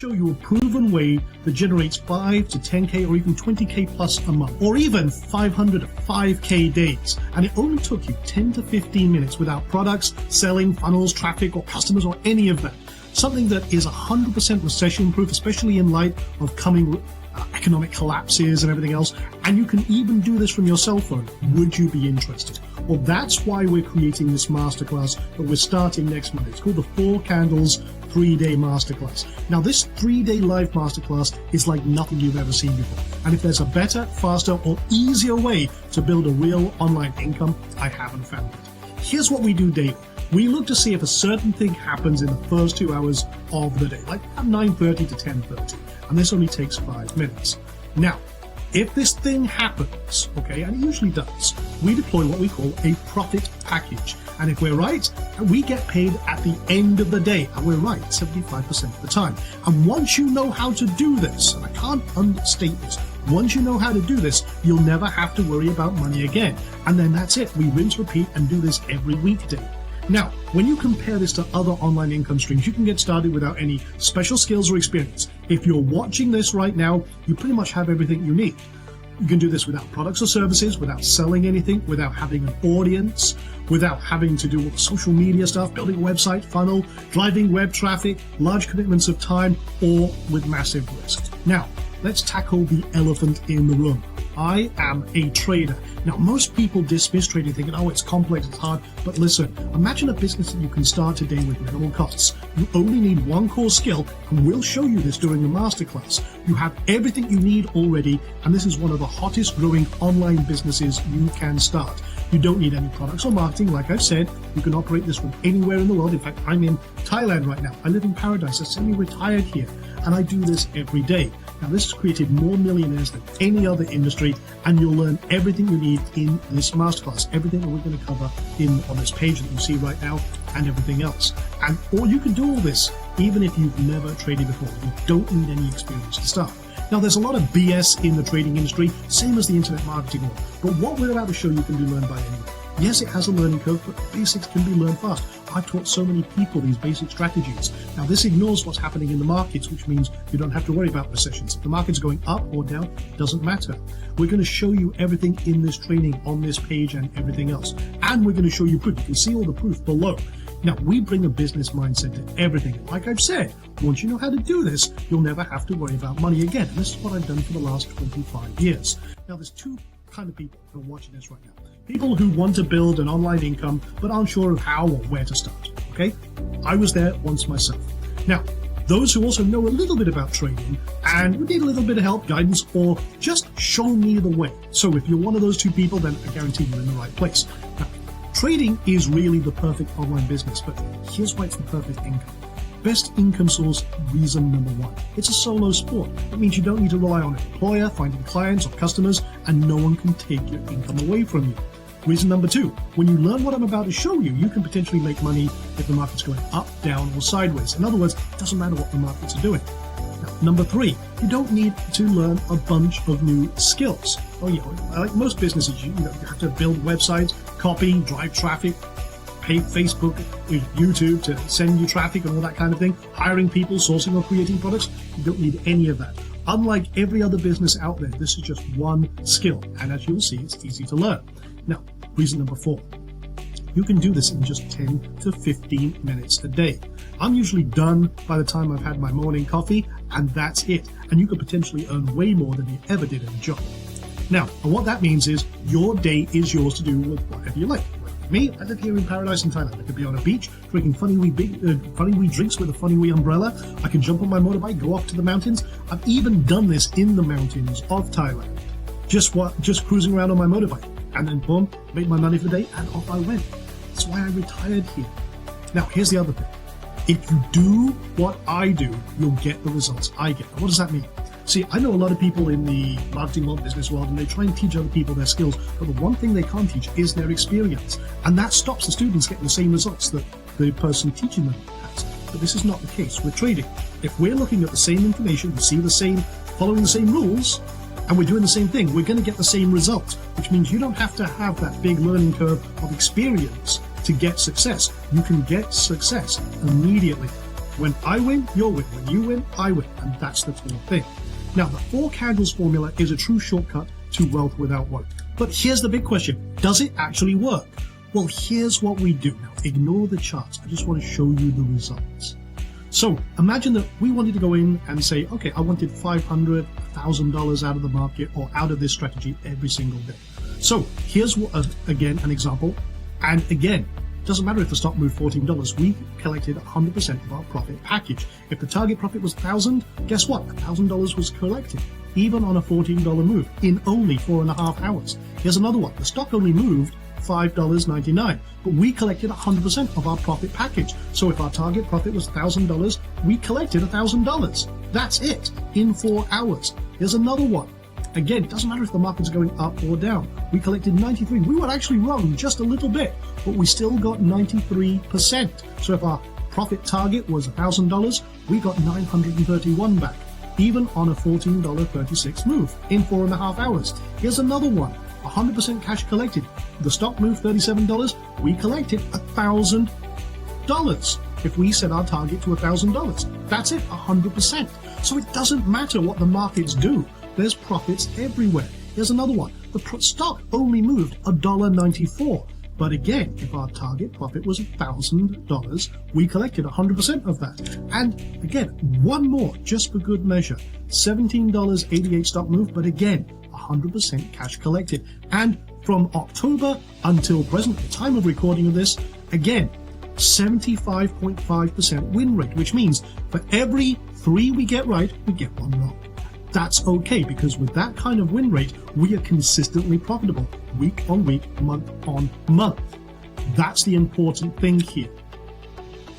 Show you a proven way that generates 5 to 10K or even 20K plus a month, or even 500 to 5K days. And it only took you 10 to 15 minutes without products, selling, funnels, traffic, or customers, or any of that. Something that is 100% recession proof, especially in light of coming economic collapses and everything else. And you can even do this from your cell phone. Would you be interested? Well, that's why we're creating this masterclass that we're starting next Monday. It's called the 4 Candles 3-Day Masterclass. Now, this 3-day live masterclass is like nothing you've ever seen before. And if there's a better, faster, or easier way to build a real online income, I haven't found it. Here's what we do daily. We look to see if a certain thing happens in the first 2 hours of the day, like at 9:30 to 10:30. And this only takes 5 minutes. Now, if this thing happens, okay, and it usually does, we deploy what we call a profit package. And if we're right, we get paid at the end of the day. And we're right 75% of the time. And once you know how to do this, and I can't understate this, once you know how to do this, you'll never have to worry about money again. And then that's it. We rinse, repeat, and do this every weekday. Now, when you compare this to other online income streams, you can get started without any special skills or experience. If you're watching this right now, you pretty much have everything you need. You can do this without products or services, without selling anything, without having an audience, without having to do all the social media stuff, building a website, funnel, driving web traffic, large commitments of time, or with massive risk. Now, let's tackle the elephant in the room. I am a trader. Now, most people dismiss trading thinking, oh, it's complex, it's hard. But listen, imagine a business that you can start today with minimal costs. You only need one core skill, and we'll show you this during the masterclass. You have everything you need already, and this is one of the hottest growing online businesses you can start. You don't need any products or marketing. Like I've said, you can operate this from anywhere in the world. In fact, I'm in Thailand right now. I live in paradise. I'm semi-retired here, and I do this every day. Now, this has created more millionaires than any other industry, and you'll learn everything you need in this masterclass, everything that we're going to cover on this page that you see right now, and everything else. Or you can do all this even if you've never traded before. You don't need any experience to start. Now, there's a lot of BS in the trading industry, same as the internet marketing world. But what we're about to show you can be learned by anyone. Yes, it has a learning curve, but basics can be learned fast. I've taught so many people these basic strategies. Now, this ignores what's happening in the markets, which means you don't have to worry about recessions. If the market's going up or down, doesn't matter. We're going to show you everything in this training on this page and everything else. And we're going to show you proof. You can see all the proof below. Now, we bring a business mindset to everything. Like I've said, once you know how to do this, you'll never have to worry about money again. And this is what I've done for the last 25 years. Now, there's 2 kinds of people who are watching this right now. People who want to build an online income but aren't sure of how or where to start, okay? I was there once myself. Now, those who also know a little bit about trading and would need a little bit of help, guidance, or just show me the way. So if you're one of those 2 people, then I guarantee you're in the right place. Now, trading is really the perfect online business, but here's why it's the perfect income. Best income source, reason number 1. It's a solo sport. That means you don't need to rely on an employer, finding clients or customers, and no one can take your income away from you. Reason number 2, when you learn what I'm about to show you, you can potentially make money if the market's going up, down, or sideways. In other words, it doesn't matter what the markets are doing. Now, number 3, you don't need to learn a bunch of new skills. Oh yeah, like most businesses, you have to build websites, copy, drive traffic, pay Facebook, YouTube to send you traffic and all that kind of thing, hiring people, sourcing or creating products. You don't need any of that. Unlike every other business out there, this is just one skill. And as you'll see, it's easy to learn. Now, reason number 4, you can do this in just 10 to 15 minutes a day. I'm usually done by the time I've had my morning coffee, and that's it. And you could potentially earn way more than you ever did in a job. Now, and what that means is your day is yours to do with whatever you like. Me, I live here in paradise in Thailand. I could be on a beach drinking funny wee drinks with a funny wee umbrella. I can jump on my motorbike, go off to the mountains. I've even done this in the mountains of Thailand. Just cruising around on my motorbike. And then boom, made my money for the day, and off I went. That's why I retired here. Now, here's the other thing. If you do what I do, you'll get the results I get. Now, what does that mean? See, I know a lot of people in the marketing world, business world, and they try and teach other people their skills, but the one thing they can't teach is their experience. And that stops the students getting the same results that the person teaching them has. But this is not the case with trading. If we're looking at the same information, we see the same, following the same rules, and we're doing the same thing, we're going to get the same result, which means you don't have to have that big learning curve of experience to get success. You can get success immediately. When I win, you'll win. When you win, I win. And that's the core thing. Now, the 4 candles formula is a true shortcut to wealth without work. But here's the big question. Does it actually work? Well, here's what we do. Now, ignore the charts. I just want to show you the results. So imagine that we wanted to go in and say, okay, I wanted $500, $1,000 out of the market or out of this strategy every single day. So here's again an example. And again, doesn't matter if the stock moved $14, we collected 100% of our profit package. If the target profit was $1,000, guess what? $1,000 was collected, even on a $14 move in only 4.5 hours. Here's another one. The stock only moved $5.99, but we collected 100% of our profit package. So if our target profit was $1,000, we collected $1,000. That's it, in 4 hours. Here's another one. Again, it doesn't matter if the market's going up or down. We collected 93. We were actually wrong just a little bit, but we still got 93%. So if our profit target was $1,000, we got 931 back, even on a $14.36 move in 4.5 hours. Here's another one. 100% cash collected. The stock moved $37. We collected $1,000. If we set our target to $1,000, that's it, 100%. So it doesn't matter what the markets do. There's profits everywhere. Here's another one. The stock only moved $1.94. But again, if our target profit was $1,000, we collected 100% of that. And again, one more, just for good measure. $17.88 stock move, but again, 100% cash collected. And from October until present, the time of recording of this, again, 75.5% win rate, which means for every 3 we get right, we get 1 wrong. That's okay, because with that kind of win rate, we are consistently profitable, week on week, month on month. That's the important thing here.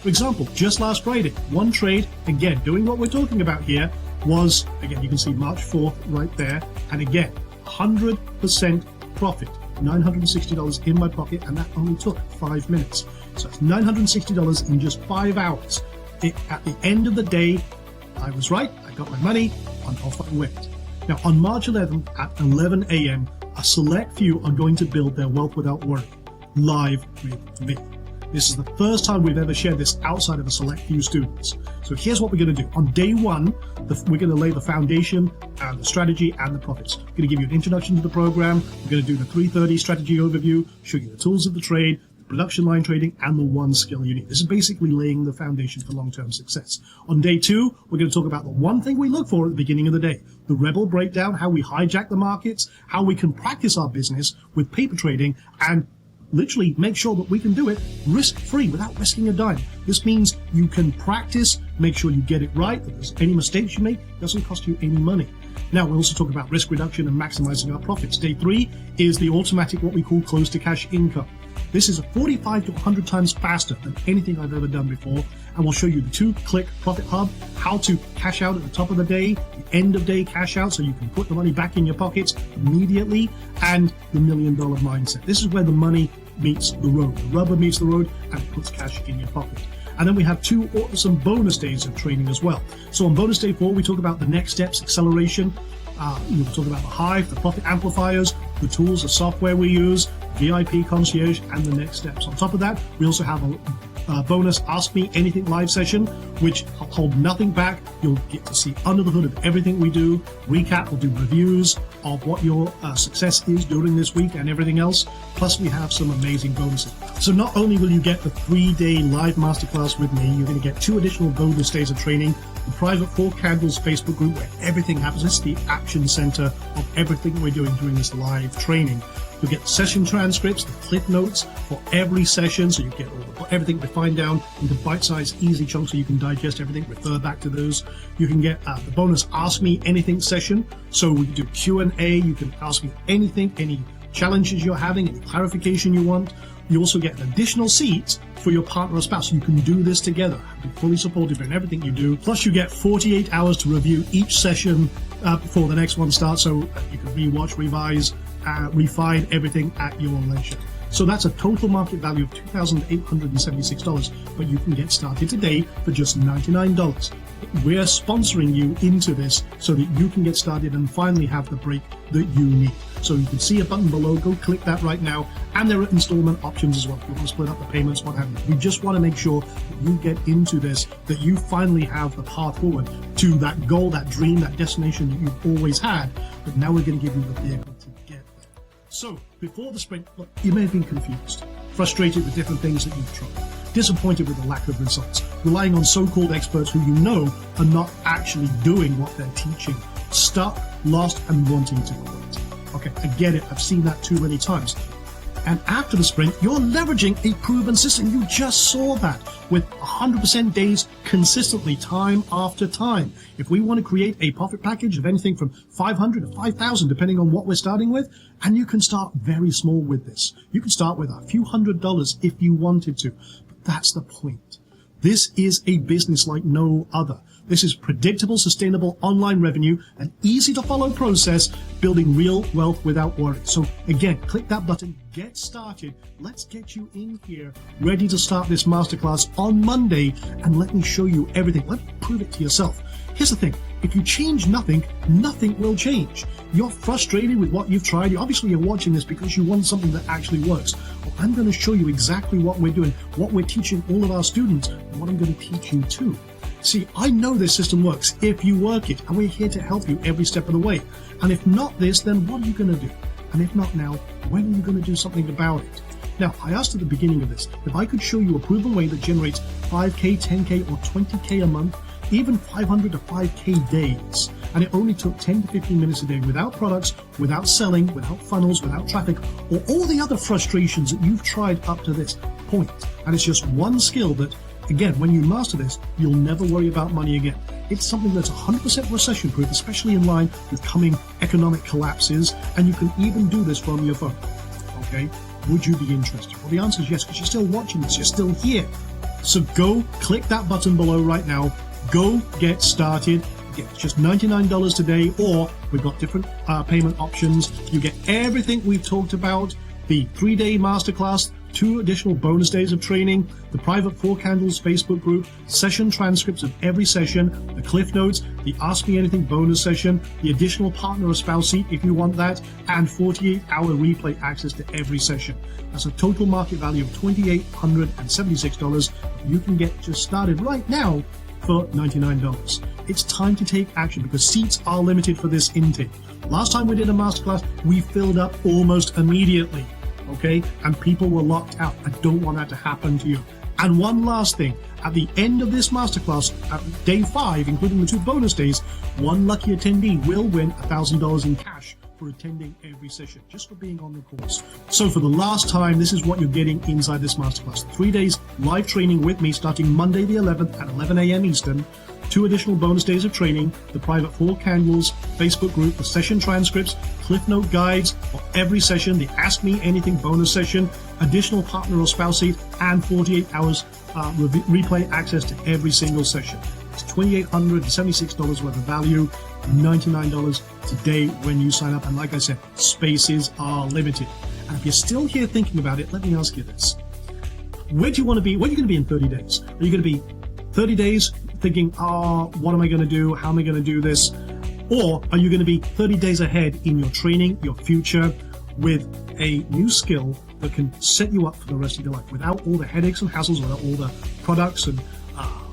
For example, just last Friday, one trade, again, doing what we're talking about here, was, again, you can see March 4th right there, and again, 100% profit, $960 in my pocket, and that only took 5 minutes. So it's $960 in just 5 hours. At the end of the day, I was right, I got my money, and off I went. Now, on March 11th at 11 a.m., a select few are going to build their wealth without worry, live with me. This is the first time we've ever shared this outside of a select few students. So here's what we're going to do. On day 1, we're going to lay the foundation and the strategy and the profits. We're going to give you an introduction to the program. We're going to do the 330 strategy overview, show you the tools of the trade, the production line trading, and the 1 skill you need. This is basically laying the foundation for long-term success. On day 2, we're going to talk about the one thing we look for at the beginning of the day, the rebel breakdown, how we hijack the markets, how we can practice our business with paper trading, and literally make sure that we can do it risk-free without risking a dime. This means you can practice, make sure you get it right, that there's any mistakes you make, it doesn't cost you any money. Now, we'll also talk about risk reduction and maximizing our profits. Day 3 is the automatic, what we call close to cash income. This is 45 to 100 times faster than anything I've ever done before, and we'll show you the 2-click profit hub, how to cash out at the top of the day, the end of day cash out so you can put the money back in your pockets immediately, and the $1 million mindset. This is where the money meets the road. The rubber meets the road and it puts cash in your pocket. And then we have 2 awesome bonus days of training as well. So on bonus day 4, we talk about the next steps, acceleration. We'll talk about the Hive, the profit amplifiers, the tools, the software we use, VIP concierge, and the next steps. On top of that, we also have a bonus Ask Me Anything live session, which I'll hold nothing back. You'll get to see under the hood of everything we do, recap, we'll do reviews of what your success is during this week and everything else. Plus, we have some amazing bonuses. So not only will you get the 3-day live masterclass with me, you're going to get 2 additional bonus days of training, the private 4 Candles Facebook group where everything happens. It's the action center of everything we're doing during this live training. You'll get session transcripts, the clip notes for every session, so you get everything refined down into bite-sized, easy chunks so you can digest everything, refer back to those. You can get the bonus Ask Me Anything session, so we can do Q&A. You can ask me anything, any challenges you're having, any clarification you want. You also get an additional seat for your partner or spouse. You can do this together, be fully supportive in everything you do. Plus, you get 48 hours to review each session before the next one starts, so you can rewatch, revise, refine everything at your leisure. So that's a total market value of $2,876, but you can get started today for just $99. We're sponsoring you into this so that you can get started and finally have the break that you need. So you can see a button below, go click that right now, and there are installment options as well. If you want to split up the payments, what have you. We just want to make sure that you get into this, that you finally have the path forward to that goal, that dream, that destination that you've always had, but now we're going to give you the vehicle to get there. So before the sprint, look, you may have been confused, frustrated with different things that you've tried, disappointed with the lack of results, relying on so-called experts who you know are not actually doing what they're teaching, stuck, lost, and wanting to quit. Okay, I get it. I've seen that too many times. And after the sprint, you're leveraging a proven system. You just saw that with 100% days consistently, time after time. If we want to create a profit package of anything from 500 to 5,000, depending on what we're starting with, and you can start very small with this. You can start with a few $100s if you wanted to. But that's the point. This is a business like no other. This is predictable, sustainable online revenue, an easy to follow process, building real wealth without worry. So again, click that button, get started. Let's get you in here, ready to start this masterclass on Monday, and let me show you everything. Let me prove it to yourself. Here's the thing. If you change nothing, nothing will change. You're frustrated with what you've tried. Obviously, you're watching this because you want something that actually works. Well, I'm going to show you exactly what we're doing, what we're teaching all of our students, and what I'm going to teach you too. See, I know this system works if you work it, and we're here to help you every step of the way. And if not this, then what are you going to do? And if not now, when are you going to do something about it? Now, I asked at the beginning of this, if I could show you a proven way that generates 5K, 10K, or 20K a month, even 500 to 5K days, and it only took 10 to 15 minutes a day without products, without selling, without funnels, without traffic, or all the other frustrations that you've tried up to this point. And it's just one skill that, again, when you master this, you'll never worry about money again. It's something that's 100% recession-proof, especially in line with coming economic collapses, and you can even do this from your phone. Okay? Would you be interested? Well, the answer is yes, because you're still watching this, you're still here. So go click that button below right now. Go get started. Get just $99 today, or we've got different payment options. You get everything we've talked about, the 3-day masterclass, 2 additional bonus days of training, the private 4 Candles Facebook group, session transcripts of every session, the cliff notes, the Ask Me Anything bonus session, the additional partner or spouse seat if you want that, and 48-hour replay access to every session. That's a total market value of $2,876. You can get just started right now for $99. It's time to take action because seats are limited for this intake. Last time we did a masterclass, we filled up almost immediately. Okay, and people were locked out. I don't want that to happen to you. And one last thing, at the end of this masterclass, at day 5, including the 2 bonus days, one lucky attendee will win $1,000 in cash for attending every session, just for being on the course. So for the last time, this is what you're getting inside this masterclass. 3 days live training with me starting Monday the 11th at 11 a.m. Eastern, 2 additional bonus days of training, the private 4 Candles Facebook group, the session transcripts, cliff note guides for every session, the Ask Me Anything bonus session, additional partner or spouse seat, and 48 hours replay access to every single session. It's $2,876 worth of value, $99 today when you sign up. And like I said, spaces are limited. And if you're still here thinking about it, let me ask you this. Where do you want to be? Where are you going to be in 30 days? Are you going to be 30 days thinking, what am I going to do? How am I going to do this? Or are you going to be 30 days ahead in your training, your future, with a new skill that can set you up for the rest of your life without all the headaches and hassles, without all the products and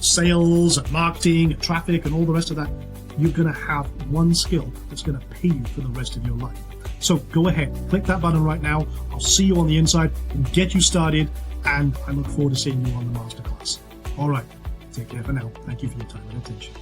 sales and marketing and traffic and all the rest of that? You're going to have one skill that's going to pay you for the rest of your life. So go ahead, click that button right now. I'll see you on the inside and get you started. And I look forward to seeing you on the masterclass. All right. Take care for now. Thank you for your time and attention.